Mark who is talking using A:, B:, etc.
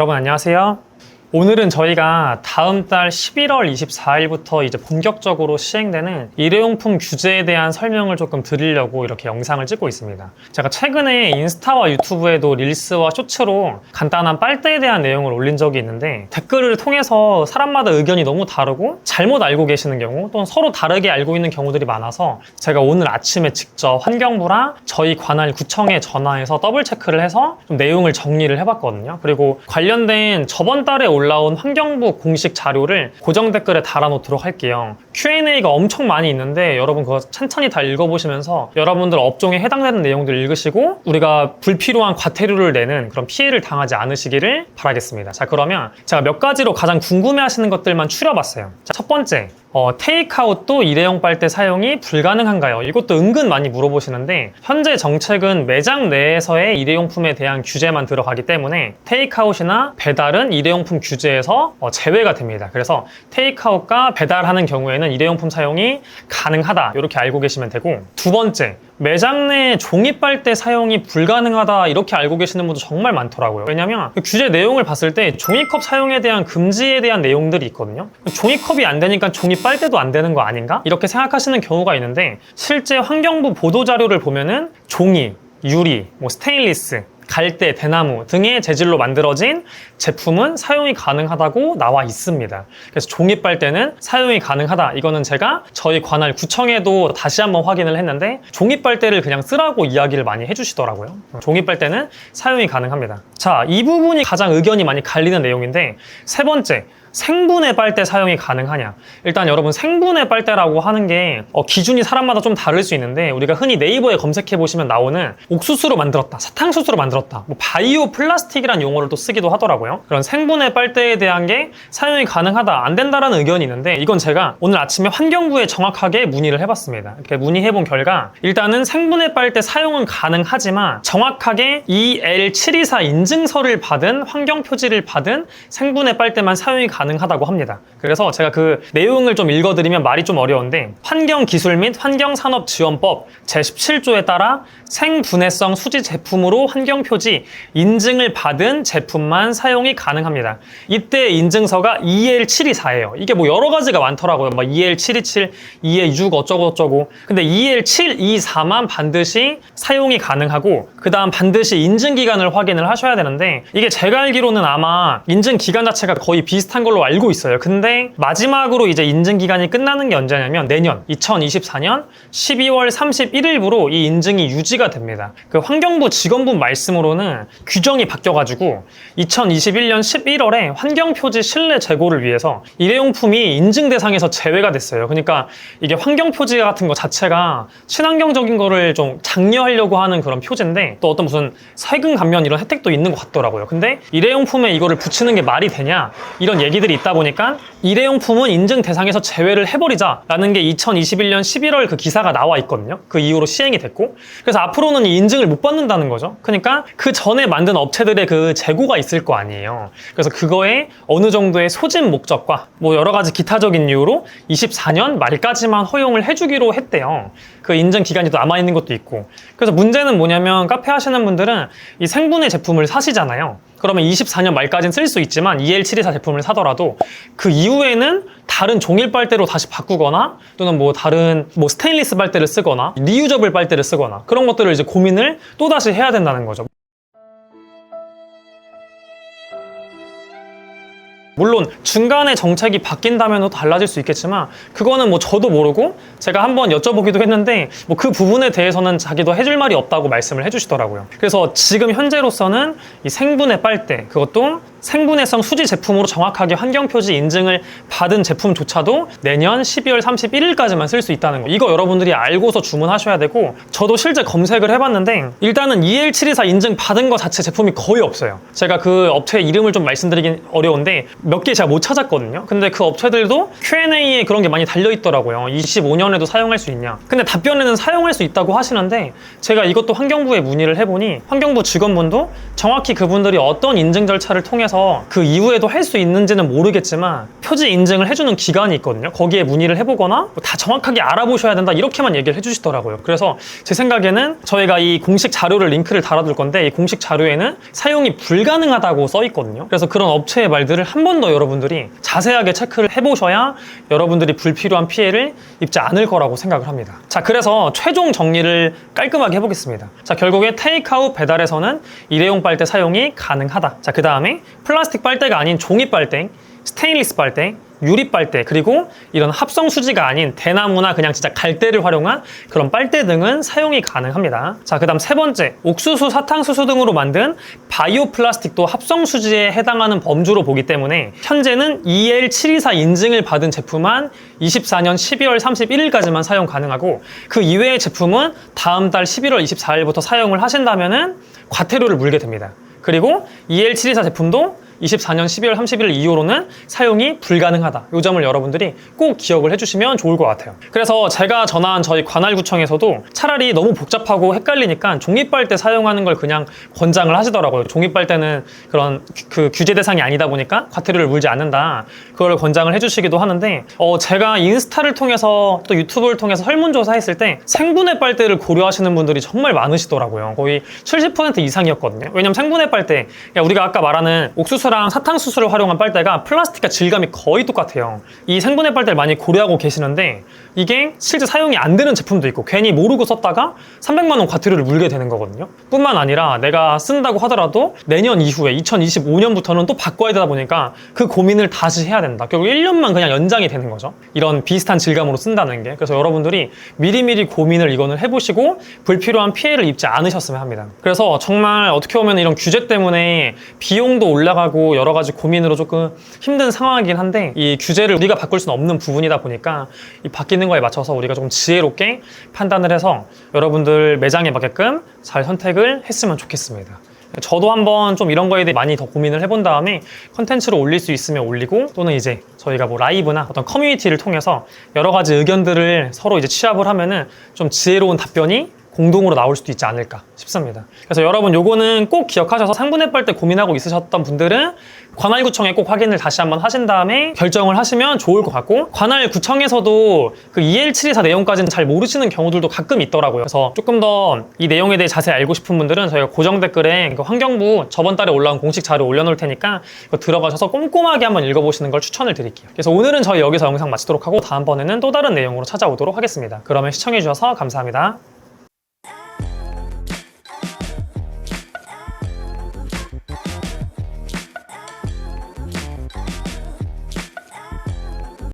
A: 여러분 안녕하세요. 오늘은 저희가 다음 달 11월 24일부터 이제 본격적으로 시행되는 일회용품 규제에 대한 설명을 조금 드리려고 이렇게 영상을 찍고 있습니다. 제가 최근에 인스타와 유튜브에도 릴스와 쇼츠로 간단한 빨대에 대한 내용을 올린 적이 있는데 댓글을 통해서 사람마다 의견이 너무 다르고 잘못 알고 계시는 경우 또는 서로 다르게 알고 있는 경우들이 많아서 제가 오늘 아침에 직접 환경부랑 저희 관할 구청에 전화해서 더블 체크를 해서 좀 내용을 정리를 해봤거든요. 그리고 관련된 저번 달에 올라온 환경부 공식 자료를 고정 댓글에 달아놓도록 할게요. Q&A가 엄청 많이 있는데 여러분 그거 천천히 다 읽어보시면서 여러분들 업종에 해당되는 내용들 읽으시고 우리가 불필요한 과태료를 내는 그런 피해를 당하지 않으시기를 바라겠습니다. 자, 그러면 제가 몇 가지로 가장 궁금해하시는 것들만 추려봤어요. 자, 첫 번째, 테이크아웃도 일회용 빨대 사용이 불가능한가요? 이것도 은근 많이 물어보시는데 현재 정책은 매장 내에서의 일회용품에 대한 규제만 들어가기 때문에 테이크아웃이나 배달은 일회용품 규제에서 제외가 됩니다. 그래서 테이크아웃과 배달하는 경우에는 일회용품 사용이 가능하다 이렇게 알고 계시면 되고, 두 번째, 매장 내 종이 빨대 사용이 불가능하다 이렇게 알고 계시는 분도 정말 많더라고요. 왜냐면 그 규제 내용을 봤을 때 종이컵 사용에 대한 금지에 대한 내용들이 있거든요. 종이컵이 안 되니까 종이 빨대도 안 되는 거 아닌가? 이렇게 생각하시는 경우가 있는데 실제 환경부 보도자료를 보면은 종이, 유리, 스테인리스, 갈대, 대나무 등의 재질로 만들어진 제품은 사용이 가능하다고 나와 있습니다. 그래서 종이 빨대는 사용이 가능하다. 이거는 제가 저희 관할 구청에도 다시 한번 확인을 했는데 종이 빨대를 그냥 쓰라고 이야기를 많이 해주시더라고요. 종이 빨대는 사용이 가능합니다. 자, 이 부분이 가장 의견이 많이 갈리는 내용인데, 세 번째, 생분해 빨대 사용이 가능하냐? 일단 여러분 생분해 빨대라고 하는 게 기준이 사람마다 좀 다를 수 있는데 우리가 흔히 네이버에 검색해 보시면 나오는 옥수수로 만들었다, 사탕수수로 만들었다, 바이오 플라스틱이란 용어를 또 쓰기도 하더라고요. 그런 생분해 빨대에 대한 게 사용이 가능하다, 안 된다라는 의견이 있는데 이건 제가 오늘 아침에 환경부에 정확하게 문의를 해봤습니다. 이렇게 문의해 본 결과 일단은 생분해 빨대 사용은 가능하지만 정확하게 EL724 인증서를 받은 환경표지를 받은 생분해 빨대만 사용이 가능하다고 합니다. 그래서 제가 그 내용을 좀 읽어드리면 말이 좀 어려운데, 환경기술 및 환경산업지원법 제17조에 따라 생분해성 수지 제품으로 환경표지 인증을 받은 제품만 사용이 가능합니다. 이때 인증서가 EL724예요. 이게 여러 가지가 많더라고요. EL727, EL6 어쩌고 근데 EL724만 반드시 사용이 가능하고 그 다음 반드시 인증기간을 확인을 하셔야 되는데, 이게 제가 알기로는 아마 인증기간 자체가 거의 비슷한 걸로 알고 있어요. 근데 마지막으로 이제 인증기간이 끝나는 게 언제냐면 내년 2024년 12월 31일부로 이 인증이 유지가 됩니다. 그 환경부 직원분 말씀으로는 규정이 바뀌어가지고 2021년 11월에 환경표지 실내 재고를 위해서 일회용품이 인증 대상에서 제외가 됐어요. 그러니까 이게 환경표지 같은 거 자체가 친환경적인 거를 좀 장려하려고 하는 그런 표지인데 또 어떤 무슨 세금 감면 이런 혜택도 있는 것 같더라고요. 근데 일회용품에 이거를 붙이는 게 말이 되냐 이런 얘기들이 있다 보니까 일회용품은 인증 대상에서 제외를 해버리자라는 게 2021년 11월 그 기사가 나와 있거든요. 그 이후로 시행이 됐고, 그래서 앞으로는 이 인증을 못 받는다는 거죠. 그러니까 그 전에 만든 업체들의 그 재고가 있을 거 아니에요. 그래서 그거에 어느 정도의 소진 목적과 여러 가지 기타적인 이유로 24년 말까지만 허용을 해주기로 했대요. 그 인증 기간이 또 남아있는 것도 있고. 그래서 문제는 뭐냐면 카페 하시는 분들은 이 생분해 제품을 사시잖아요. 그러면 24년 말까지는 쓸 수 있지만 EL724 제품을 사더라도 그 이후에는 다른 종일 빨대로 다시 바꾸거나 또는 다른 스테인리스 빨대를 쓰거나 리유저블 빨대를 쓰거나 그런 것들을 이제 고민을 또다시 해야 된다는 거죠. 물론 중간에 정책이 바뀐다면 또 달라질 수 있겠지만 그거는 저도 모르고 제가 한번 여쭤보기도 했는데 그 부분에 대해서는 자기도 해줄 말이 없다고 말씀을 해주시더라고요. 그래서 지금 현재로서는 이 생분해 빨대, 그것도 생분해성 수지 제품으로 정확하게 환경표지 인증을 받은 제품조차도 내년 12월 31일까지만 쓸 수 있다는 거, 이거 여러분들이 알고서 주문하셔야 되고, 저도 실제 검색을 해봤는데 일단은 EL724 인증 받은 거 자체 제품이 거의 없어요. 제가 그 업체 이름을 좀 말씀드리긴 어려운데 몇 개 제가 못 찾았거든요. 근데 그 업체들도 Q&A에 그런 게 많이 달려있더라고요. 25년에도 사용할 수 있냐. 근데 답변에는 사용할 수 있다고 하시는데 제가 이것도 환경부에 문의를 해보니 환경부 직원분도 정확히 그분들이 어떤 인증 절차를 통해서 통해서 그 이후에도 할 수 있는지는 모르겠지만 표지 인증을 해주는 기관이 있거든요. 거기에 문의를 해보거나 다 정확하게 알아보셔야 된다 이렇게만 얘기를 해주시더라고요. 그래서 제 생각에는 저희가 이 공식 자료를 링크를 달아둘 건데 이 공식 자료에는 사용이 불가능하다고 써 있거든요. 그래서 그런 업체의 말들을 한 번 더 여러분들이 자세하게 체크를 해보셔야 여러분들이 불필요한 피해를 입지 않을 거라고 생각을 합니다. 자, 그래서 최종 정리를 깔끔하게 해보겠습니다. 자, 결국에 테이크아웃 배달에서는 일회용 빨대 사용이 가능하다. 자, 그 다음에 플라스틱 빨대가 아닌 종이 빨대, 스테인리스 빨대, 유리 빨대, 그리고 이런 합성 수지가 아닌 대나무나 그냥 진짜 갈대를 활용한 그런 빨대 등은 사용이 가능합니다. 자, 그 다음 세 번째, 옥수수, 사탕수수 등으로 만든 바이오 플라스틱도 합성 수지에 해당하는 범주로 보기 때문에 현재는 EL724 인증을 받은 제품만 24년 12월 31일까지만 사용 가능하고 그 이외의 제품은 다음 달 11월 24일부터 사용을 하신다면은 과태료를 물게 됩니다. 그리고 EL724 제품도 24년 12월 31일 이후로는 사용이 불가능하다. 이 점을 여러분들이 꼭 기억을 해주시면 좋을 것 같아요. 그래서 제가 전화한 저희 관할구청에서도 차라리 너무 복잡하고 헷갈리니까 종이빨대 사용하는 걸 그냥 권장을 하시더라고요. 종이빨대는 그런 그 규제 대상이 아니다 보니까 과태료를 물지 않는다. 그걸 권장을 해주시기도 하는데 제가 인스타를 통해서 또 유튜브를 통해서 설문조사했을 때 생분해 빨대를 고려하시는 분들이 정말 많으시더라고요. 거의 70% 이상이었거든요. 왜냐면 생분해 빨대, 우리가 아까 말하는 옥수수랑 사탕수수를 활용한 빨대가 플라스틱과 질감이 거의 똑같아요. 이 생분해 빨대를 많이 고려하고 계시는데 이게 실제 사용이 안 되는 제품도 있고 괜히 모르고 썼다가 300만 원 과태료를 물게 되는 거거든요. 뿐만 아니라 내가 쓴다고 하더라도 내년 이후에 2025년부터는 또 바꿔야 되다 보니까 그 고민을 다시 해야 된다. 결국 1년만 그냥 연장이 되는 거죠. 이런 비슷한 질감으로 쓴다는 게. 그래서 여러분들이 미리미리 고민을 이거는 해보시고 불필요한 피해를 입지 않으셨으면 합니다. 그래서 정말 어떻게 보면 이런 규제 때문에 비용도 올라가고 여러 가지 고민으로 조금 힘든 상황이긴 한데 이 규제를 우리가 바꿀 수는 없는 부분이다 보니까 이 바뀌는 거에 맞춰서 우리가 좀 지혜롭게 판단을 해서 여러분들 매장에 맞게끔 잘 선택을 했으면 좋겠습니다. 저도 한번 좀 이런 거에 대해 많이 더 고민을 해본 다음에 컨텐츠로 올릴 수 있으면 올리고 또는 이제 저희가 뭐 라이브나 어떤 커뮤니티를 통해서 여러 가지 의견들을 서로 이제 취합을 하면은 좀 지혜로운 답변이 공동으로 나올 수도 있지 않을까 싶습니다. 그래서 여러분 요거는 꼭 기억하셔서 생분해 빨대 고민하고 있으셨던 분들은 관할구청에 꼭 확인을 다시 한번 하신 다음에 결정을 하시면 좋을 것 같고 관할구청에서도 그 EL724 내용까지는 잘 모르시는 경우들도 가끔 있더라고요. 그래서 조금 더 이 내용에 대해 자세히 알고 싶은 분들은 저희가 고정 댓글에 그 환경부 저번 달에 올라온 공식 자료 올려놓을 테니까 그거 들어가셔서 꼼꼼하게 한번 읽어보시는 걸 추천을 드릴게요. 그래서 오늘은 저희 여기서 영상 마치도록 하고 다음번에는 또 다른 내용으로 찾아오도록 하겠습니다. 그러면 시청해주셔서 감사합니다.